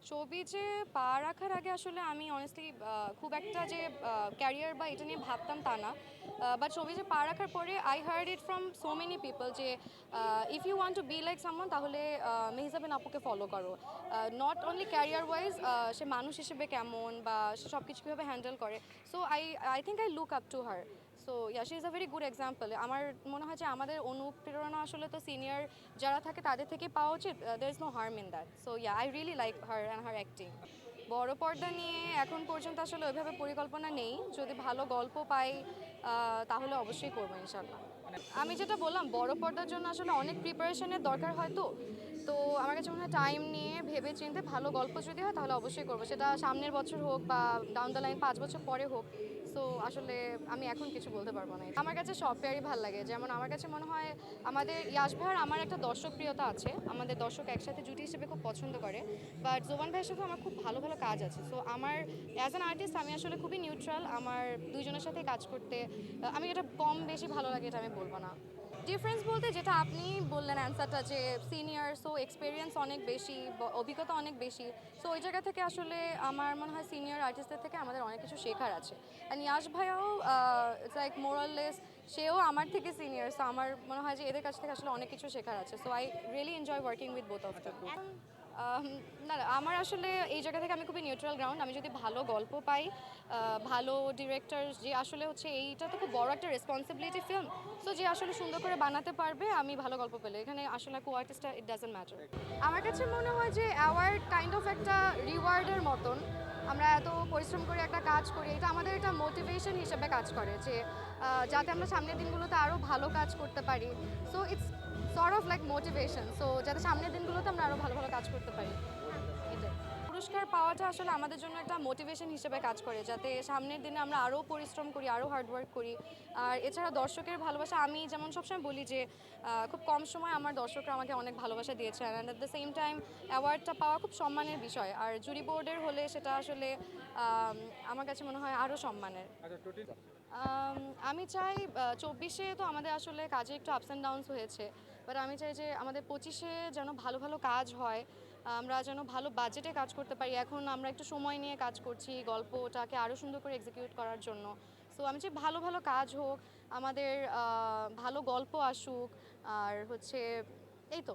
শোবিজে পা রাখার আগে আসলে আমি অনেস্টলি খুব একটা যে ক্যারিয়ার বা এটা নিয়ে ভাবতাম তা না। বাট শোবিজে পা রাখার পরে I heard it from so many people যে if you want to be like someone তাহলে মেহজাবিন আপুকে ফলো করো। নট অনলি ক্যারিয়ার ওয়াইজ, সে মানুষ হিসেবে কেমন বা সে সব কিছু কীভাবে হ্যান্ডেল করে। So I think I look up to her. So yeah, she is a very good example. আমার মনে হয় যে আমাদের অনুপ্রেরণা আসলে তো সিনিয়র যারা থাকে তাদের থেকে পাওয়া উচিত। There is no harm in that. So yeah, I really like her and her acting. বড় পর্দা নিয়ে এখন পর্যন্ত আসলে ওইভাবে পরিকল্পনা নেই। যদি ভালো গল্প পাই তাহলে অবশ্যই করবো ইনশাল্লাহ। আমি যেটা বললাম, বড় পর্দার জন্য আসলে অনেক প্রিপারেশনের দরকার হয়। তো আমার কাছে মনে হয় টাইম নিয়ে ভেবে চিন্তে ভালো গল্প যদি হয় তাহলে অবশ্যই করবো, সেটা সামনের বছর হোক বা ডাউন দ্য লাইন 5 বছর পরে হোক। সো আসলে আমি এখন কিছু বলতে পারবো না। আমার কাছে সব পেয়ারই ভালো লাগে। যেমন আমার কাছে মনে হয় আমাদের ইয়াশ ভাইয়ার আমার একটা দর্শকপ্রিয়তা আছে, আমাদের দর্শক একসাথে জুটি হিসেবে খুব পছন্দ করে। বাট জোবান ভাইয়ের সাথে আমার খুব ভালো ভালো কাজ আছে। সো আমার অ্যাজ অ্যান আর্টিস্ট আমি আসলে খুবই নিউট্রাল। আমার দুইজনের সাথে কাজ করতে আমি এটা কম বেশি ভালো লাগে এটা আমি বলবো না। ডিফারেন্স বলতে যেটা আপনি বললেন অ্যান্সারটা, যে সিনিয়র, সো এক্সপিরিয়েন্স অনেক বেশি, অভিজ্ঞতা অনেক বেশি। সো ওই জায়গা থেকে আসলে আমার মনে হয় সিনিয়র আর্টিস্টদের থেকে আমাদের অনেক কিছু শেখার আছে। অ্যান্ড ইয়াশ ভাইয়াও ইটস লাইক মোরাললেস, সেও আমার থেকে সিনিয়র। সো আমার মনে হয় যে এদের কাছ থেকে আসলে অনেক কিছু শেখার আছে। So I really enjoy working with both of them. না না, আমার আসলে এই জায়গা থেকে আমি খুবই নিউট্রাল গ্রাউন্ড। আমি যদি ভালো গল্প পাই, ভালো ডিরেক্টর যে আসলে হচ্ছে, এইটা তো খুব বড় একটা রেসপন্সিবিলিটি ফিল্ম। সো যে আসলে সুন্দর করে বানাতে পারবে, আমি ভালো গল্প পেলে এখানে আসলে কো আর্টিস্টটা ইট ডাজন্ট ম্যাটার। আমার কাছে মনে হয় যে অ্যাওয়ার্ড কাইন্ড অফ একটা রিওয়ার্ডের মতন। আমরা এত পরিশ্রম করে একটা কাজ করি, এটা আমাদের একটা মোটিভেশন হিসেবে কাজ করে যে যাতে আমরা সামনের দিনগুলোতে আরও ভালো কাজ করতে পারি। So it's sort of like motivation. So যাতে সামনের দিনগুলোতে আমরা আরও ভালো ভালো কাজ করতে পারি। এটাই। পুরস্কার পাওয়াটা আসলে আমাদের জন্য একটা মোটিভেশন হিসেবে কাজ করে, যাতে সামনের দিনে আমরা আরও পরিশ্রম করি, আরও হার্ডওয়ার্ক করি। আর এছাড়া দর্শকের ভালোবাসা, আমি যেমন সবসময় বলি যে খুব কম সময় আমার দর্শকরা আমাকে অনেক ভালোবাসা দিয়েছে। And at the same time অ্যাওয়ার্ডটা পাওয়া খুব সম্মানের বিষয়। আর জুরি বোর্ডের হলে সেটা আসলে আমার কাছে মনে হয় আরও সম্মানের। আমি চাই 24-এ তো আমাদের আসলে কাজে একটু আপস অ্যান্ড ডাউনস হয়েছে। বাট আমি চাই যে আমাদের 25-এ যেন ভালো ভালো কাজ হয়, আমরা যেন ভালো বাজেটে কাজ করতে পারি। এখন আমরা একটু সময় নিয়ে কাজ করছি গল্পটাকে আরও সুন্দর করে এক্সিকিউট করার জন্য। সো আমি চাই ভালো ভালো কাজ হোক, আমাদের ভালো গল্প আসুক, আর হচ্ছে এই তো।